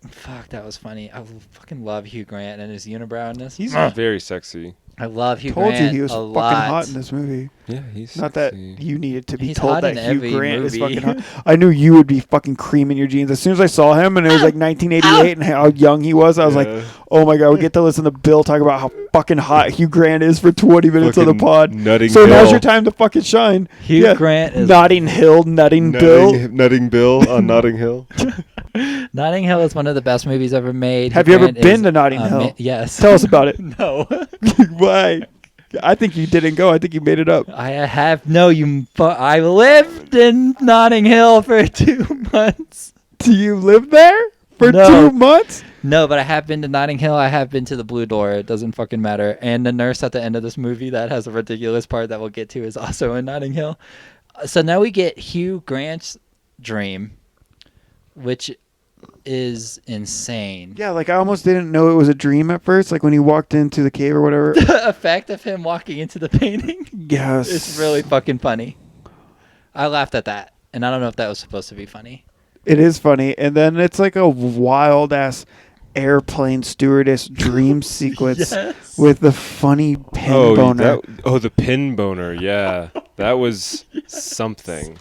Fuck, that was funny. I fucking love Hugh Grant and his unibrow in this. He's very sexy. I love Hugh Told Grant you he was a fucking lot. hot in this movie. Yeah, he's Not that sexy. you needed to be He's told hot that in Hugh every Grant is movie. fucking hot. I knew you would be fucking creaming your jeans as soon as I saw him, and it was like 1988 and how young he was. I was like, oh my god, we get to listen to Bill talk about how fucking hot Hugh Grant is for 20 minutes on the Fucking pod. Nutting So Bill. now's your time to fucking shine. Hugh Grant is Notting Hill, Nutting Bill. Nutting Bill on Notting Hill. Notting Hill is one of the best movies ever made. Have Hugh you ever Grant been is to Notting Hill? Yes. Tell us about it. No. Why? I think you didn't go. I think you made it up. I have no. I lived in Notting Hill for 2 months. Do you live there for No. 2 months? No, but I have been to Notting Hill. I have been to the Blue Door. It doesn't fucking matter. And the nurse at the end of this movie that has a ridiculous part that we'll get to is also in Notting Hill. So now we get Hugh Grant's dream, which is insane. Yeah, like I almost didn't know it was a dream at first. Like when he walked into the cave or whatever. The effect of him walking into the painting Yes. is really fucking funny. I laughed at that, and I don't know if that was supposed to be funny. It is funny. And then it's like a wild ass airplane stewardess dream sequence Yes. with the funny pin boner. The pin boner. Yeah, that was something.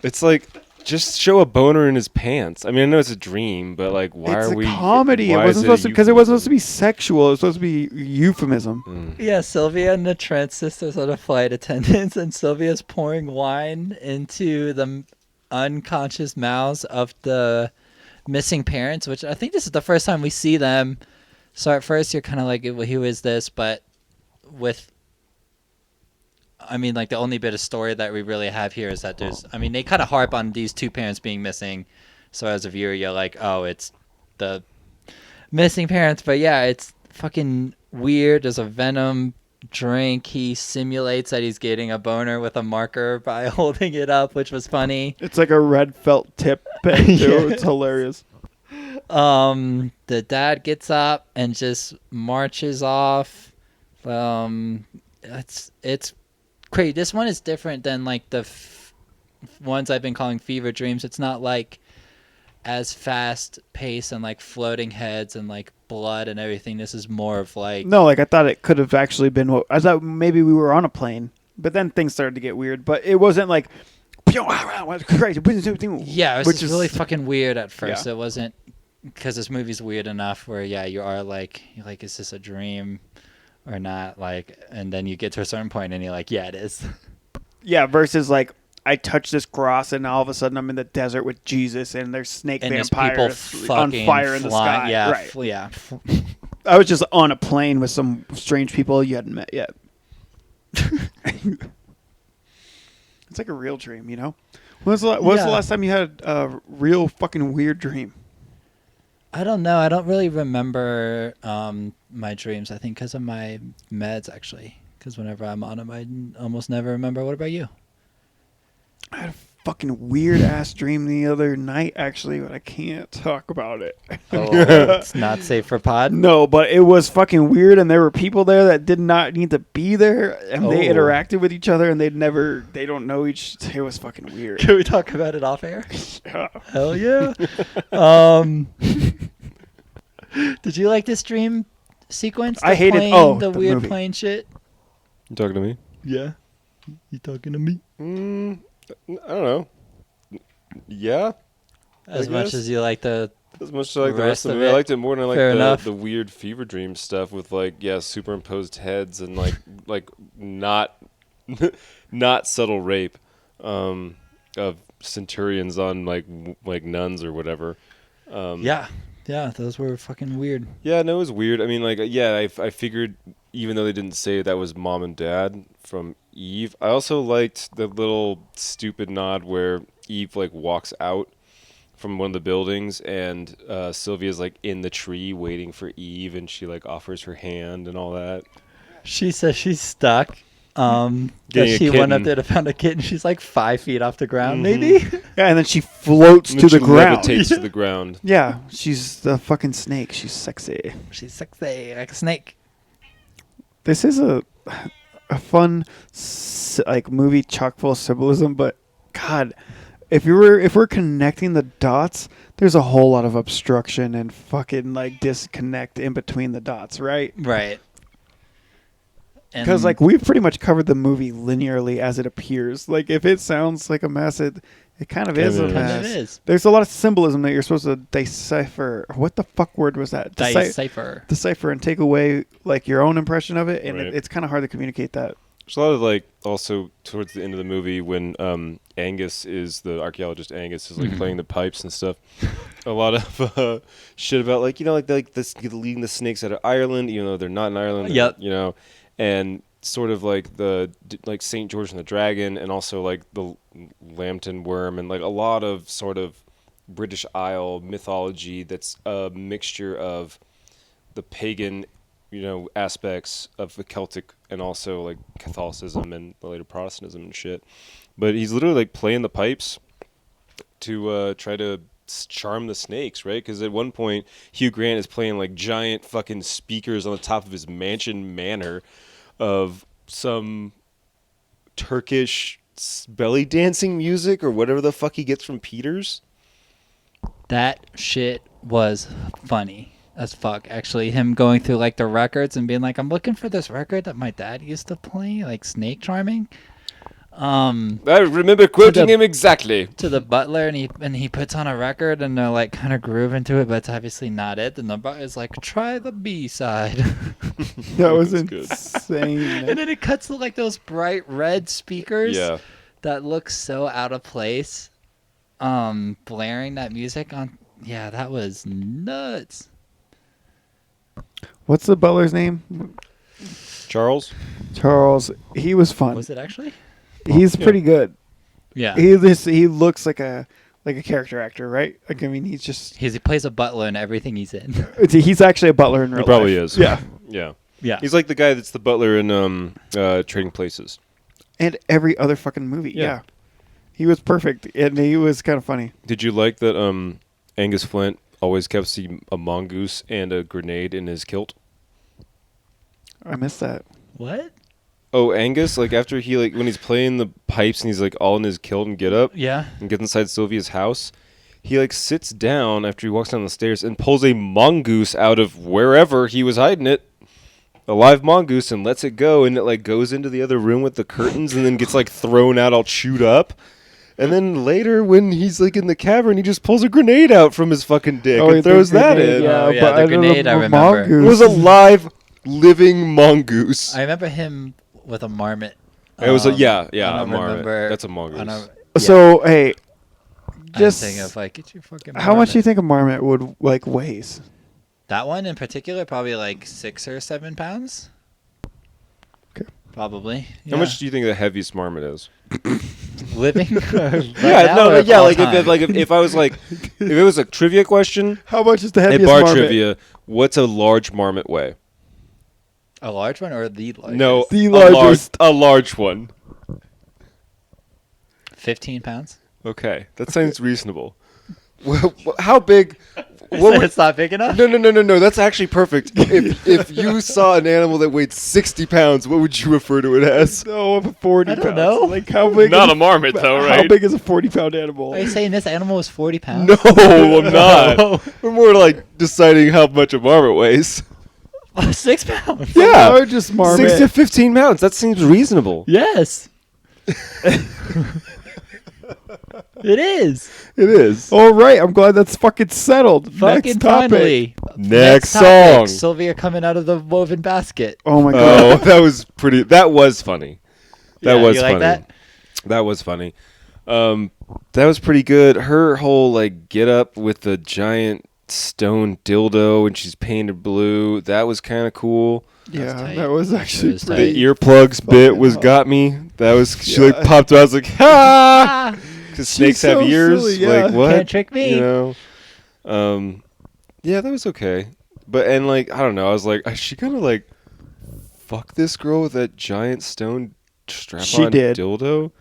It's like, just show a boner in his pants. I mean, I know it's a dream, but like, why It's are a we? comedy. It why wasn't is supposed to a because it wasn't supposed to be euphemism? sexual. It was supposed to be euphemism. Yeah, Sylvia and the Trent sisters are the flight attendants, and Sylvia's pouring wine into the unconscious mouths of the missing parents, which I think this is the first time we see them. So at first you're kind of like, well, who is this? But like the only bit of story that we really have here is that they kind of harp on these two parents being missing. So as a viewer, you're like, oh, it's the missing parents. But yeah, it's fucking weird. There's a Venom drink. He simulates that he's getting a boner with a marker by holding it up, which was funny. It's like a red felt tip pen too. It's hilarious. The dad gets up and just marches off. It's crazy. This one is different than like the ones I've been calling fever dreams. It's not like as fast paced and like floating heads and like blood and everything. This is more of like No, like I thought it could have actually been what I thought maybe we were on a plane, but then things started to get weird. But it wasn't like crazy. yeah, it was which just is really fucking weird at first. Yeah. It wasn't because this movie's weird enough where you are like you're like, is this a dream or not? Like, and then you get to a certain point and you're like, yeah, it is. Yeah, versus like I touch this cross and all of a sudden I'm in the desert with Jesus and there's snake And there's people vampires on fucking fire in the flying. sky. Yeah, Right. yeah. I was just on a plane with some strange people you hadn't met yet. It's like a real dream, you know? When's the last time you had a real fucking weird dream? I don't know. I don't really remember my dreams. I think because of my meds, actually. Because whenever I'm on them, I almost never remember. What about you? I had a fucking weird ass dream the other night, actually, but I can't talk about it. Oh, it's not safe for pod? No, but it was fucking weird, and there were people there that did not need to be there, and they Oh. interacted with each other, and they don't know each. It was fucking weird. Can we talk about it off air? Yeah. Hell yeah. Did you like this dream sequence? I hated- the the weird movie. plane shit. You talking to me? Yeah. You talking to me? I don't know. Yeah, As I much guess. as you like the as much as I like the Rest rest of of it. I it, liked it more than I fair like enough. the weird fever dream stuff with superimposed heads and like not subtle rape of centurions on like nuns or whatever. yeah, those were fucking weird. Yeah, no, it was weird. I mean, I figured even though they didn't say that was mom and dad from Eve, I also liked the little stupid nod where Eve walks out from one of the buildings and Sylvia's in the tree waiting for Eve and she offers her hand and all that. She says she's stuck. That Getting a she went up kitten. there to find a kitten. She's like 5 feet off the ground, maybe. Yeah, and then she floats And to then the she ground. levitates to the ground. Yeah, she's the fucking snake. She's sexy. She's sexy like a snake. This is a fun movie chock full of symbolism, but God, if we're connecting the dots, there's a whole lot of obstruction and fucking like disconnect in between the dots, right? Right. Because like we've pretty much covered the movie linearly as it appears. Like if it sounds like a mess, it kind of is a Kind of mess. it is. There's a lot of symbolism that you're supposed to decipher. What the fuck word was that? Decipher. Decipher and take away like your own impression of it, and Right. it's kind of hard to communicate that. There's a lot of like also towards the end of the movie when Angus is the archaeologist. Angus is like playing the pipes and stuff. A lot of shit about like this leading the snakes out of Ireland, even though they're not in Ireland. Yep. And sort of like the like Saint George and the Dragon, and also like the Lambton Worm, and like a lot of sort of British Isle mythology that's a mixture of the pagan, aspects of the Celtic and also like Catholicism and the later Protestantism and shit. But he's literally like playing the pipes to try to charm the snakes, right? Because at one point Hugh Grant is playing like giant fucking speakers on the top of his mansion manor of some Turkish belly dancing music or whatever the fuck he gets from Peters. That shit was funny as fuck. Actually, him going through like the records and being like, I'm looking for this record that my dad used to play, like Snake Charming. I remember quoting him exactly. To the butler, and he puts on a record, and they're like kind of grooving to it, but it's obviously not it. And the butler's like, try the B side. That was That's good. insane. And then it cuts to like those bright red speakers. Yeah. That look so out of place. Blaring that music on. Yeah, that was nuts. What's the butler's name? Charles? Charles. He was fun. Was it actually? He's pretty good. Yeah. He looks like a character actor, right? Like I mean, He plays a butler in everything he's in. he's actually a butler in real He probably life. is. Yeah. Yeah. Yeah. He's like the guy that's the butler in Trading Places. And every other fucking movie. Yeah. Yeah. He was perfect, and he was kind of funny. Did you like that Angus Flint always kept a mongoose and a grenade in his kilt? I missed that. What? Oh, Angus, like after he like when he's playing the pipes and he's like all in his kilt and get up Yeah. and gets inside Sylvia's house, he like sits down after he walks down the stairs and pulls a mongoose out of wherever he was hiding it. A live mongoose, and lets it go, and it like goes into the other room with the curtains and then gets like thrown out all chewed up. And then later when he's like in the cavern, he just pulls a grenade out from his fucking dick and throws that in. Oh, yeah, but the I don't know, grenade I remember. It mongoose. was a live, living mongoose. I remember him with a marmot. It was a I a don't marmot. remember- That's a I mongoose. don't- So hey, I'm just thinking of like, get your fucking. how much marmot. do you think a marmot would like weighs? That one in particular, probably like 6 or 7 pounds. Okay. Probably. How much do you think the heaviest marmot is? Living? If I was like, if it was a trivia question, How much is the a heaviest bar marmot? trivia, what's a large marmot weigh? A large one or the largest? No, The a largest. a large one. 15 pounds. Okay, that sounds reasonable. Well, how big? What would, It's not big enough? no. That's actually perfect. If you saw an animal that weighed 60 pounds, what would you refer to it as? No, 40 I don't pounds. know. Like how big? Not is, a marmot, though, How right? big is a 40-pound animal? Are you saying this animal was 40 pounds? No, I'm not. We're more like deciding how much a marmot weighs. 6 pounds? The Yeah. largest marmot. 6 to 15 pounds. That seems reasonable. Yes. It is. It is. All right, I'm glad that's fucking settled. Fucking Next topic. finally. Next topic. song. Sylvia coming out of the woven basket. Oh my god. Oh, that was pretty. That was funny. That Yeah, was you funny. like that? That was funny. That was pretty good. Her whole like get up with the giant stone dildo and she's painted blue. That was kind of cool. Yeah, tight. that was actually was pretty. The earplugs bit fucking was hot. got me. That was she Yeah. like popped out. I was like, ha! Because snakes have so ears. silly, yeah. Like what? Can't trick me. You know. Yeah, that was okay. But and like I don't know. I was like, is she gonna like fuck this girl with that giant stone strap-on She did. dildo?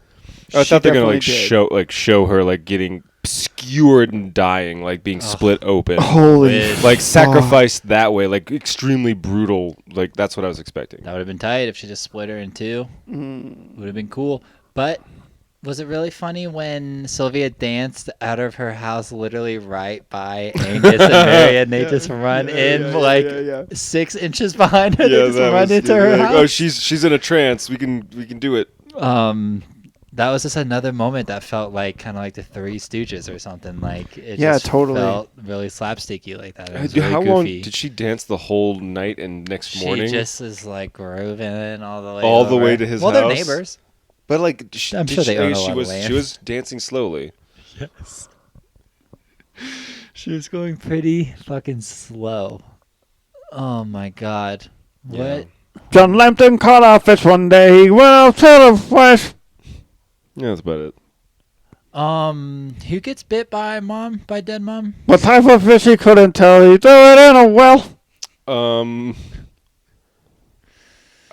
I She thought they're gonna definitely like did. show her like getting skewered and dying, like being split open, Holy With- like fuck. sacrificed that way, like extremely brutal. Like that's what I was expecting. That would have been tight if she just split her in two. Mm. Would have been cool. But Was it really funny when Sylvia danced out of her house literally right by Angus and Mary, and they just run in 6 inches behind her? They just run into her like, house. oh, she's in a trance. We can do it. That was just another moment that felt like kind of like the Three Stooges or something. Like it Yeah, just totally. felt really slapsticky like that. It was Dude, really how goofy. long did she dance the whole night and next morning? She just is like grooving all the way All the way over. to his Well, house? they're neighbors. But like, I'm sure they own a lot of was land. she was dancing slowly. Yes. She was going pretty fucking slow. Oh my god. Yeah. What? John Lambton caught a fish one day. He went out to the flesh. Yeah, that's about it. Who gets bit by dead mom? What type of fish he couldn't tell. He threw it in a well.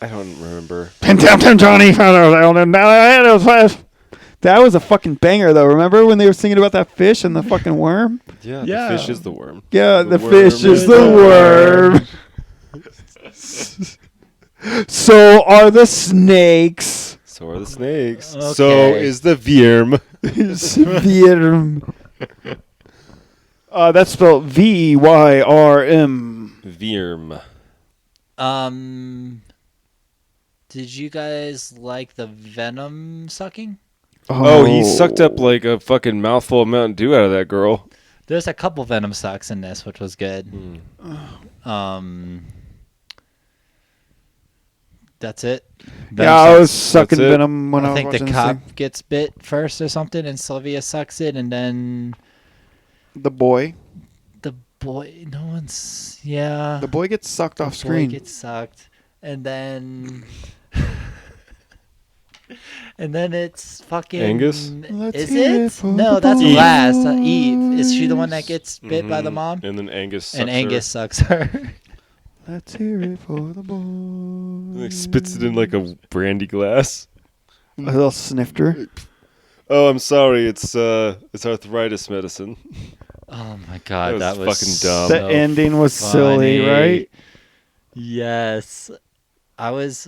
I don't remember. And Temptin' Johnny found out and now it was flesh. That was a fucking banger, though. Remember when they were singing about that fish and the fucking worm? Yeah, Yeah. the fish is the worm. Yeah, the worm fish is the worm. So are the snakes. So are the snakes. Okay. So is the Virm. Virm. That's spelled Vyrm. Virm. Did you guys like the venom sucking? Oh, he sucked up like a fucking mouthful of Mountain Dew out of that girl. There's a couple venom sucks in this, which was good. That's it. Yeah, I was sucking That's it. venom when I I was think the watching this cop thing. gets bit first or something, and Sylvia sucks it, and then The boy. the boy. No one's. Yeah. The boy gets sucked off boy screen. gets sucked, and then. And then it's fucking Angus? Let's Is hear it it? for No, the that's boys. last. Eve. Is she the one that gets bit by the Mhm. mom? And then Angus sucks And Angus sucks her. Let's hear it for the boys. her. Like spits it in like a brandy glass. A little snifter. Oh, I'm sorry. It's arthritis medicine. Oh my god, That that was was fucking dumb. The so ending was silly, funny. right? Yes. I was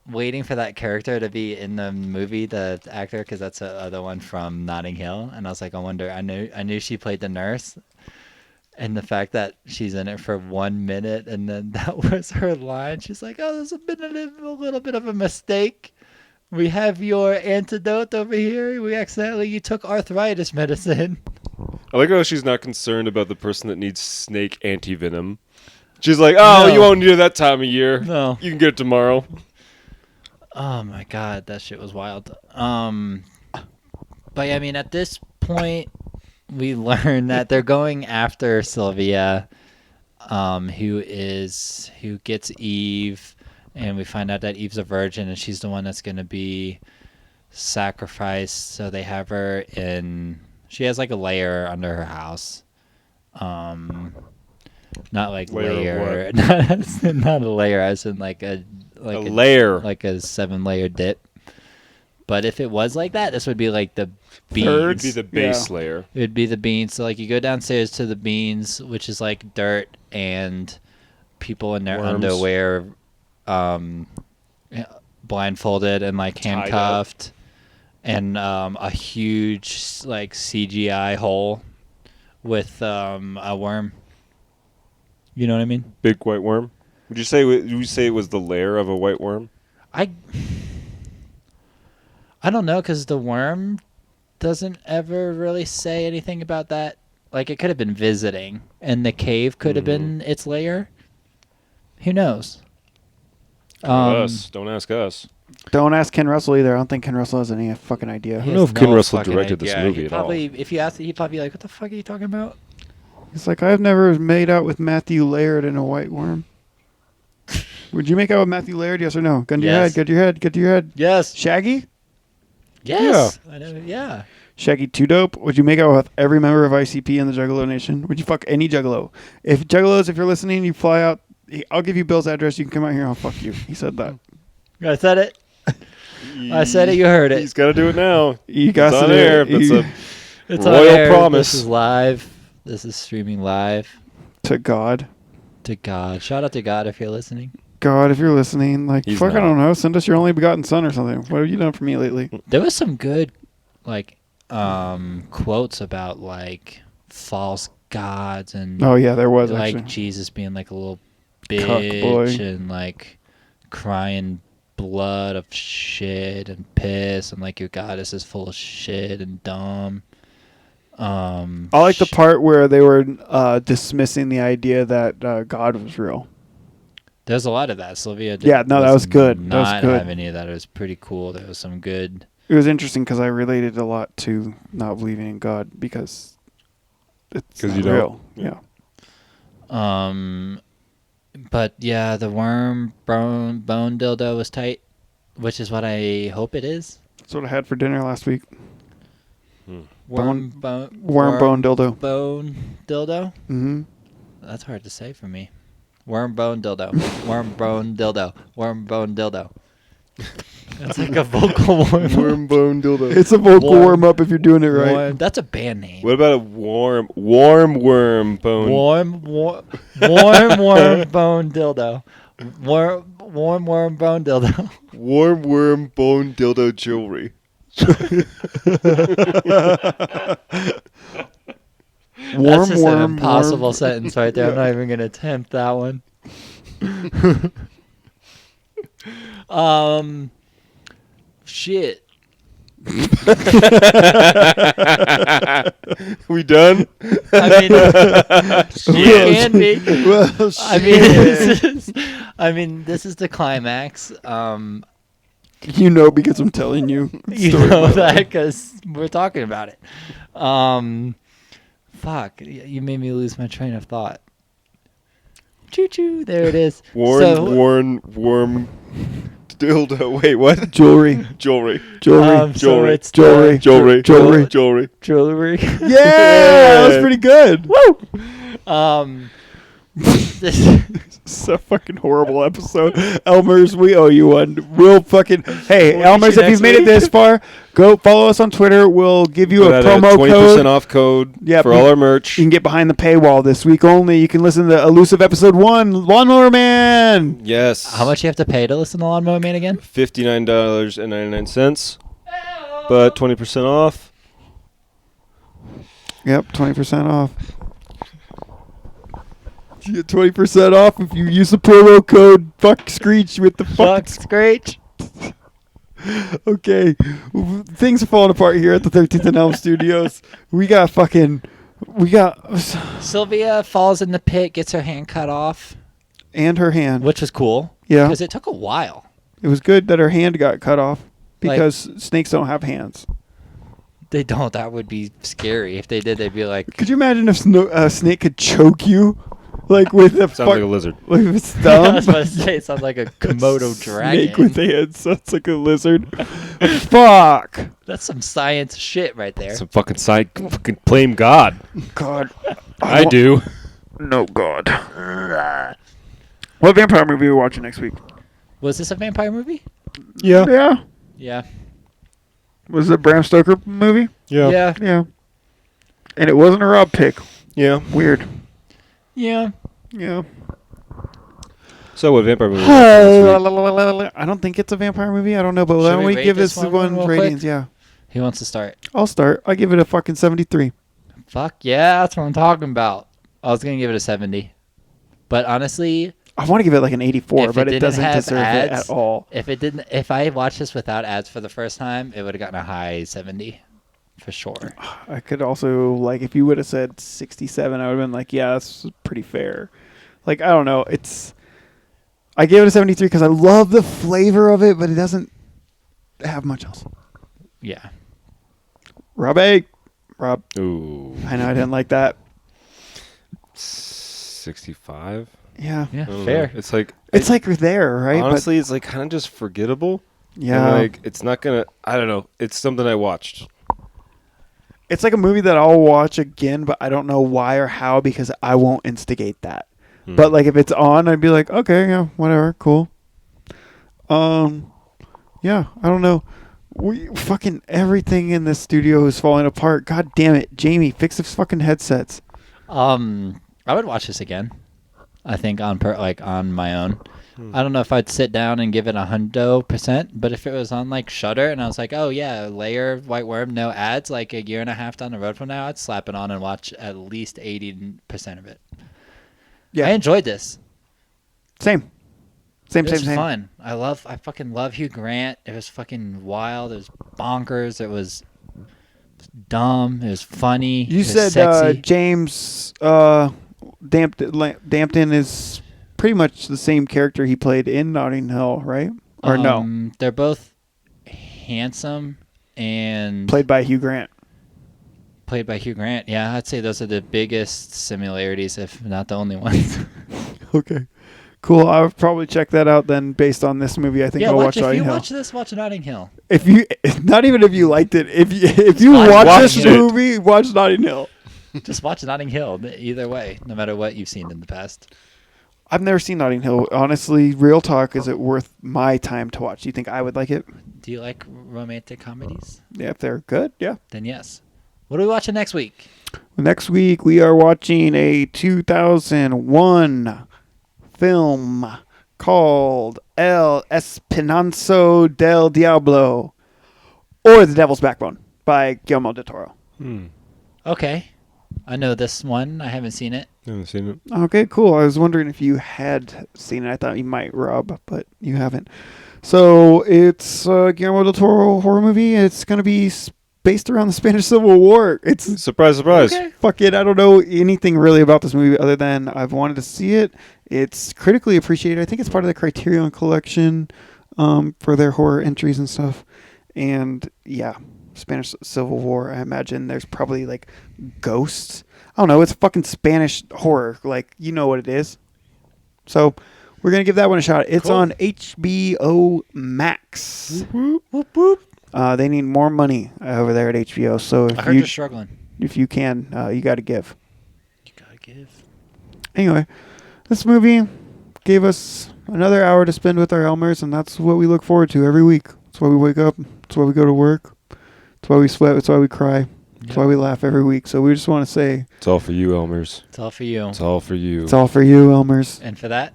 waiting for that character to be in the movie, the actor, because that's the other one from Notting Hill, and I was like, I wonder. I knew she played the nurse, and the fact that she's in it for 1 minute, and then that was her line. She's like, "Oh, there's been a little bit of a mistake. We have your antidote over here. You took arthritis medicine." I like how she's not concerned about the person that needs snake anti-venom. She's like, oh, No. you won't need it that time of year. No. You can get it tomorrow. Oh my god, that shit was wild. But yeah, I mean, at this point, we learn that they're going after Sylvia, who gets Eve, and we find out that Eve's a virgin, and she's the one that's going to be sacrificed. So they have her in. She has like a lair under her house. Not like Layer layer, of not a layer, as in like a layer. like a 7-layer dip. But if it was like that, this would be like the beans. It would be the base Yeah. layer. It would be the beans. So like you go downstairs to the beans, which is like dirt and people in their Worms. underwear, blindfolded and like Tied up. handcuffed, and a huge like CGI hole with a worm. You know what I mean? Big white worm. Would you say it was the lair of a white worm? I don't know, because the worm doesn't ever really say anything about that. Like, it could have been visiting, and the cave could have been its lair. Who knows? Us. Don't ask us. Don't ask Ken Russell either. I don't think Ken Russell has any fucking idea. I don't know if Ken Russell fucking directed this idea. movie He'd at all. probably, if you asked, he'd probably be like, "What the fuck are you talking about?" It's like, I've never made out with Matthew Laird in a white worm. Would you make out with Matthew Laird? Yes or no? Gun to your Yes. head. Gun to your head. Gun to your head. Yes. Shaggy? Yes. I know. Yeah. Shaggy too dope. Would you make out with every member of ICP in the Juggalo Nation? Would you fuck any Juggalo? If Juggalos, if you're listening, you fly out. I'll give you Bill's address. You can come out here and I'll fuck you. He said that. I said it. I said it. You heard it. He's got to do it now. You got It's to on do air. it. That's a It's on royal air. promise. This is live. This is streaming live. To God. To God. Shout out to God if you're listening. God, if you're listening, like, He's fuck, I not. don't know. Send us your only begotten son or something. What have you done for me lately? There was some good like quotes about like false gods and Oh yeah, there was like actually. Jesus being like a little Cuck boy. bitch and like crying blood of shit and piss and like your goddess is full of shit and dumb. I like the part where they were dismissing the idea that God was real. There's a lot of that. Sylvia Yeah, no, that was good. That was Not good. have any of that. It was pretty cool. There was some good. It was interesting because I related a lot to not believing in God because it's 'Cause not you don't. real. Yeah. But yeah, the worm bone dildo was tight, which is what I hope it is. That's what I had for dinner last week. Worm bone dildo. Bone dildo. Mm-hmm. That's hard to say for me. Worm bone dildo. Worm bone dildo. Worm bone dildo. It's like a vocal warm. bone dildo. It's a vocal Warm- warm up if you're doing it right. Warm. That's a band name. What about a warm worm bone? Warm bone dildo. Warm bone dildo. Warm worm bone dildo jewelry. That's just an impossible sentence right there. I'm not even gonna attempt that one. Shit. We done? I mean, you can be. Well, I mean, this is the climax. you know because I'm telling you. You Story know about that because we're talking about it. Fuck, you made me lose my train of thought. Choo choo, there it is. Warm dildo. Wait, what? Jewelry. Jewelry. Jewelry. So it's Jewelry. Jewelry. Jewelry. Jewelry. jewelry. Yeah, that was pretty good. Woo. This, It's a fucking horrible episode. Elmer's, we owe you one. Real fucking. Hey, We'll Elmer's, get if you you've next made it week. this far, go follow us on Twitter. We'll give you a Put out promo 20% code. off code Yep, for all our merch. You can get behind the paywall this week only. You can listen to Elusive Episode 1, Lawnmower Man. Yes. how much you have to pay to listen to Lawnmower Man again? $59.99. But 20% off. Yep, 20% off. You get 20% off if you use the promo code Fuck Screech with the Fuck Screech. Okay, things are falling apart here at the 13th and Elm Studios. We got. Sylvia falls in the pit, gets her hand cut off, And her hand. which was cool. Yeah. Because it took a while. It was good that her hand got cut off because snakes don't have hands. They don't. That would be scary. If they did, they'd be like, Could you imagine if a snake could choke you? Like with a Sounds like a lizard. with its I thumb? was about to say, it sounds like a Komodo dragon. Snake with hands sounds like a lizard. Fuck. That's some science shit right there. Some fucking fucking blame God. God. I do. No, God. What vampire movie are we watching next week? Was this a vampire movie? Yeah. Yeah. Yeah. Was it a Bram Stoker movie? Yeah. Yeah. Yeah. And it wasn't a Rob pick. Yeah. Weird. Yeah. Yeah. So what vampire movie? I don't think it's a vampire movie. I don't know, but why Should don't we we rate give this this one one real ratings? quick? Yeah. Who wants to start? I'll start. I give it a fucking 73. Fuck yeah, that's what I'm talking about. I was gonna give it a 70, but honestly, I want to give it like an 84, If but it it didn't doesn't have deserve it ads- at all. if I watched this without ads for the first time, it would have gotten a high 70, for sure. I could also, like, if you would have said 67, I would have been like, yeah, that's pretty fair. Like, I don't know. I gave it a 73 because I love the flavor of it, but it doesn't have much else. Yeah. Rob, Ooh. I know I didn't like that. 65. Yeah. Yeah. I don't Fair. know. It's like It's like there, right? honestly, it's like kind of just forgettable. but yeah. And like it's not gonna. I don't know. It's something I watched. It's like a movie that I'll watch again, but I don't know why or how because I won't instigate that. But like if it's on, I'd be like, okay, yeah, whatever, cool. Yeah, I don't know. We fucking everything in this studio is falling apart. God damn it, Jamie, fix the fucking headsets. I would watch this again. I think on my own. I don't know if I'd sit down and give it 100%, but if it was on like Shudder and I was like, oh yeah, Lair, White Worm, no ads, like a year and a half down the road from now, I'd slap it on and watch at least 80% of it. Yeah. I enjoyed this. Same. It was fun. I fucking love Hugh Grant. It was fucking wild. It was bonkers. It was dumb. It was funny. You it was said sexy. James Dampton is pretty much the same character he played in Notting Hill, right? Or no? They're both handsome and Played by Hugh Grant. Yeah, I'd say those are the biggest similarities, if not the only ones. Okay. Cool. I'll probably check that out then based on this movie. I think I'll watch if Notting you Hill. watch this, watch Notting Hill. If you, not even if you liked it, if you watch this watched it. movie, watch Notting Hill. Just watch Notting Hill. Either way, no matter what you've seen in the past. I've never seen Notting Hill. Honestly, real talk, is it worth my time to watch? Do you think I would like it? Do you like romantic comedies? Yeah, if they're good, yeah. Then yes. What are we watching next week? Next week, we are watching a 2001 film called El Espinazo del Diablo, or The Devil's Backbone, by Guillermo del Toro. Okay. I know this one. I haven't seen it. I haven't seen it. Okay, cool. I was wondering if you had seen it. I thought you might, Rob, but you haven't. So it's a Guillermo del Toro horror movie. It's going to be based around the Spanish Civil War. It's Surprise, surprise. Okay. fuck it. I don't know anything really about this movie other than I've wanted to see it. It's critically appreciated. I think it's part of the Criterion Collection for their horror entries and stuff. And yeah, Spanish Civil War. I imagine there's probably like ghosts. I don't know. It's fucking Spanish horror. Like, you know what it is. So we're going to give that one a shot. It's Cool. on HBO Max. Whoop, whoop. They need more money over there at HBO. So I heard you're struggling. if you can, you got to give. You gotta give. Anyway, this movie gave us another hour to spend with our Elmers, and that's what we look forward to every week. That's why we wake up. That's why we go to work. That's why we sweat. That's why we cry. That's why we laugh every week. So we just want to say It's all for you, Elmers. It's all for you. It's all for you. it's all for you, Elmers. And for that,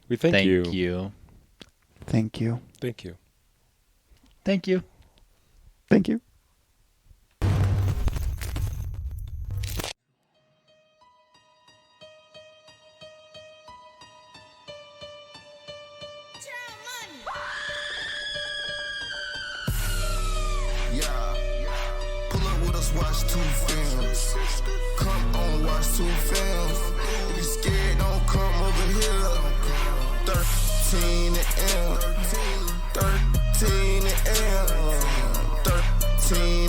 We thank you. you. Thank you. Thank you. Thank you. Thank you. Yeah. Pull up with us, watch 2 films. Come on, watch 2 films. If you scared, don't come over here. 13 and M. 13 and M. 13